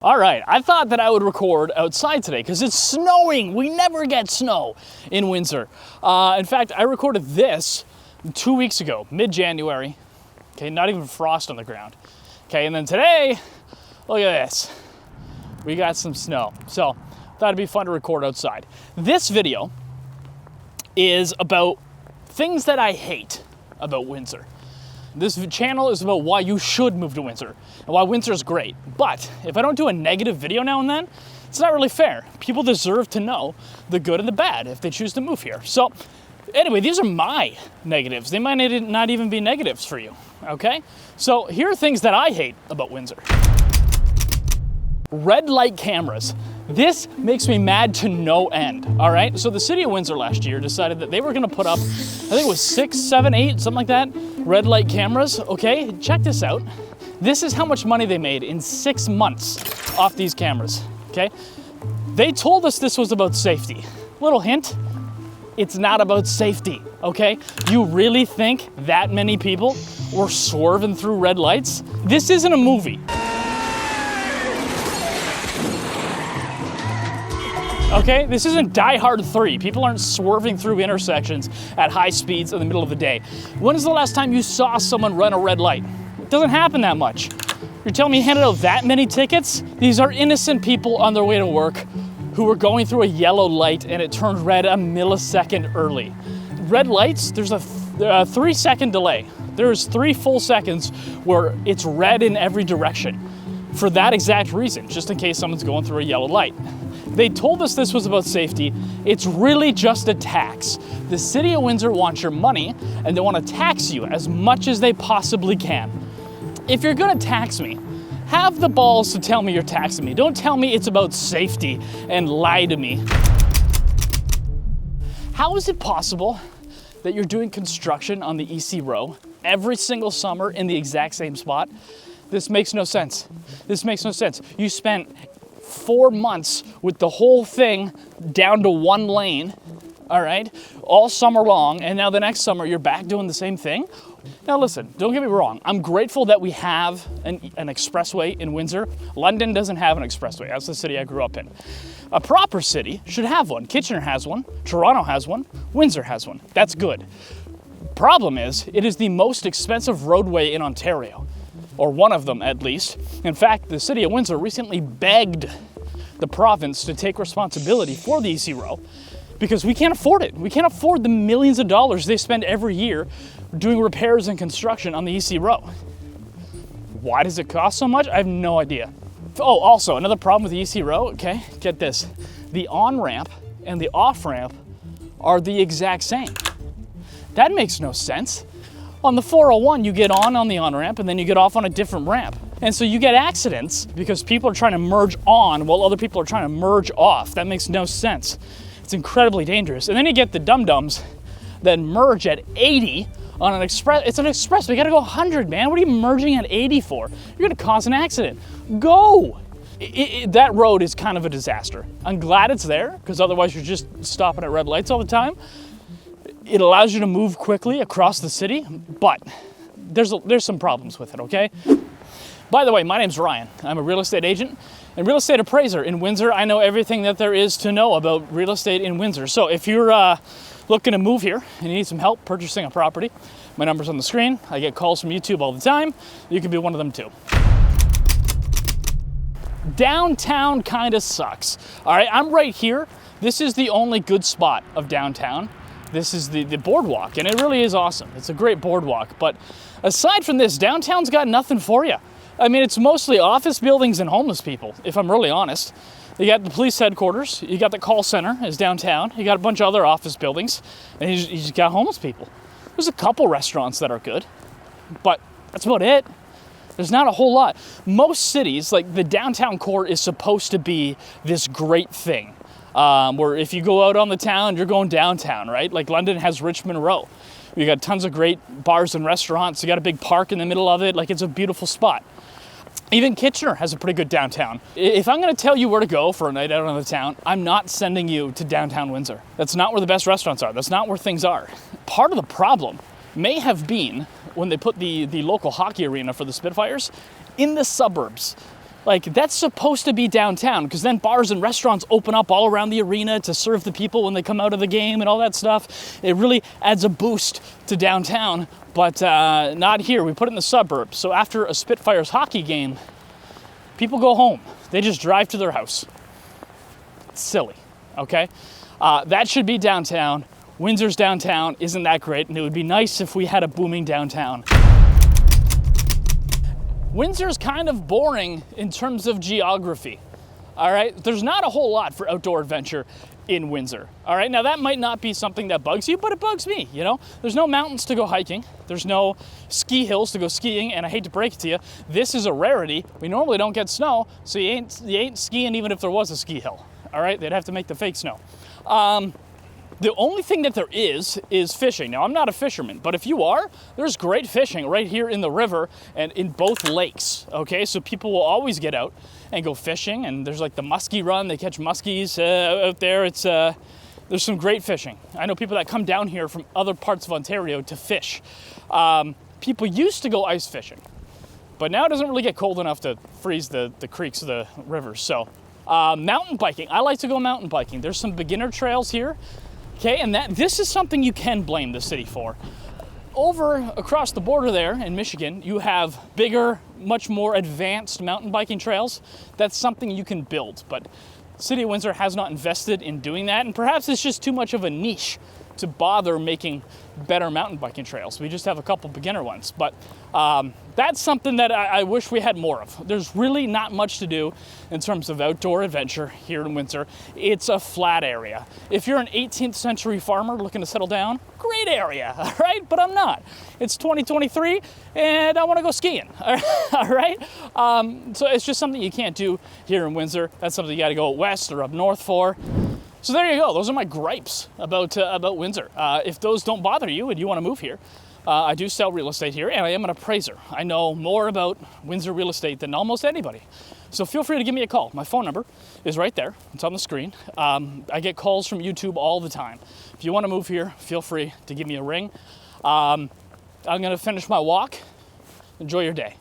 All right, I thought that I would record outside today because it's snowing. We never get snow in Windsor. In fact, I recorded this 2 weeks ago, mid-January. Okay, not even frost on the ground. Okay, and then today, look at this. We got some snow. So, thought it'd be fun to record outside. This video is about things that I hate about Windsor. This channel is about why you should move to Windsor and why Windsor is great. But if I don't do a negative video now and then, it's not really fair. People deserve to know the good and the bad if they choose to move here. So anyway, these are my negatives. They might not even be negatives for you, okay? So here are things that I hate about Windsor. Red light cameras. This makes me mad to no end, all right? So the city of Windsor last year decided that they were gonna put up, I think it was 6, 7, 8, something like that, red light cameras, okay? Check this out. This is how much money they made in 6 months off these cameras, okay? They told us this was about safety. Little hint, it's not about safety, okay? You really think that many people were swerving through red lights? This isn't a movie. Okay, this isn't Die Hard 3. People aren't swerving through intersections at high speeds in the middle of the day. When is the last time you saw someone run a red light? It doesn't happen that much. You're telling me you handed out that many tickets? These are innocent people on their way to work who were going through a yellow light and it turned red a millisecond early. Red lights, there's a 3-second delay. There's 3 full seconds where it's red in every direction for that exact reason, just in case someone's going through a yellow light. They told us this was about safety. It's really just a tax. The city of Windsor wants your money and they want to tax you as much as they possibly can. If you're gonna tax me, have the balls to tell me you're taxing me. Don't tell me it's about safety and lie to me. How is it possible that you're doing construction on the EC row every single summer in the exact same spot? This makes no sense. This makes no sense. You spent 4 months with the whole thing down to 1 lane, all right, all summer long, and now the next summer you're back doing the same thing? Now listen, don't get me wrong, I'm grateful that we have an expressway in Windsor. London doesn't have an expressway. That's the city I grew up in. A proper city should have one. Kitchener has one, Toronto has one, Windsor has one. That's good. Problem is, it is the most expensive roadway in Ontario, or one of them at least. In fact, the city of Windsor recently begged the province to take responsibility for the EC row because we can't afford it. We can't afford the millions of dollars they spend every year doing repairs and construction on the EC row. Why does it cost so much? I have no idea. Oh, also, another problem with the EC row, okay, get this. The on-ramp and the off-ramp are the exact same. That makes no sense. On the 401, you get on the on-ramp and then you get off on a different ramp. And so you get accidents because people are trying to merge on while other people are trying to merge off. That makes no sense. It's incredibly dangerous. And then you get the dum-dums that merge at 80 on an express. It's an express. We gotta go 100, man. What are you merging at 80 for? You're gonna cause an accident. Go! That road is kind of a disaster. I'm glad it's there because otherwise you're just stopping at red lights all the time. It allows you to move quickly across the city, but there's some problems with it, okay? By the way, my name's Ryan. I'm a real estate agent and real estate appraiser in Windsor. I know everything that there is to know about real estate in Windsor. So if you're looking to move here and you need some help purchasing a property, my number's on the screen. I get calls from YouTube all the time. You can be one of them too. Downtown kind of sucks. All right, I'm right here. This is the only good spot of downtown. This is the boardwalk, and it really is awesome. It's a great boardwalk, but aside from this, downtown's got nothing for you. I mean, it's mostly office buildings and homeless people, if I'm really honest. You got the police headquarters, you got the call center is downtown, you got a bunch of other office buildings, and you just got homeless people. There's a couple restaurants that are good, but that's about it. There's not a whole lot. Most cities, like the downtown core is supposed to be this great thing. Where if you go out on the town, you're going downtown, right? Like London has Richmond Row. You got tons of great bars and restaurants. You got a big park in the middle of it. Like it's a beautiful spot. Even Kitchener has a pretty good downtown. If I'm gonna tell you where to go for a night out on the town, I'm not sending you to downtown Windsor. That's not where the best restaurants are. That's not where things are. Part of the problem may have been when they put the local hockey arena for the Spitfires in the suburbs. Like, that's supposed to be downtown, because then bars and restaurants open up all around the arena to serve the people when they come out of the game and all that stuff. It really adds a boost to downtown, but not here. We put it in the suburbs. So after a Spitfires hockey game, people go home. They just drive to their house. It's silly, okay? That should be downtown. Windsor's downtown isn't that great, and it would be nice if we had a booming downtown. Windsor's kind of boring in terms of geography, all right? There's not a whole lot for outdoor adventure in Windsor, all right? Now, that might not be something that bugs you, but it bugs me, you know? There's no mountains to go hiking. There's no ski hills to go skiing, and I hate to break it to you, this is a rarity. We normally don't get snow, so you ain't skiing even if there was a ski hill, all right? They'd have to make the fake snow. The only thing that there is fishing. Now, I'm not a fisherman, but if you are, there's great fishing right here in the river and in both lakes, okay? So people will always get out and go fishing, and there's like the muskie run. They catch muskies out there. There's some great fishing. I know people that come down here from other parts of Ontario to fish. People used to go ice fishing, but now it doesn't really get cold enough to freeze the creeks or the rivers. So mountain biking. I like to go mountain biking. There's some beginner trails here. Okay, and this is something you can blame the city for. Over across the border there in Michigan, you have bigger, much more advanced mountain biking trails. That's something you can build, but the city of Windsor has not invested in doing that, and perhaps it's just too much of a niche to bother making better mountain biking trails. We just have a couple beginner ones, but that's something that I wish we had more of. There's really not much to do in terms of outdoor adventure here in Windsor. It's a flat area. If you're an 18th century farmer looking to settle down, great area, all right? But I'm not. It's 2023 and I want to go skiing, all right? So it's just something you can't do here in Windsor. That's something you got to go west or up north for. So there you go. Those are my gripes about Windsor. If those don't bother you and you want to move here, I do sell real estate here, and I am an appraiser. I know more about Windsor real estate than almost anybody. So feel free to give me a call. My phone number is right there. It's on the screen. I get calls from YouTube all the time. If you want to move here, feel free to give me a ring. I'm going to finish my walk. Enjoy your day.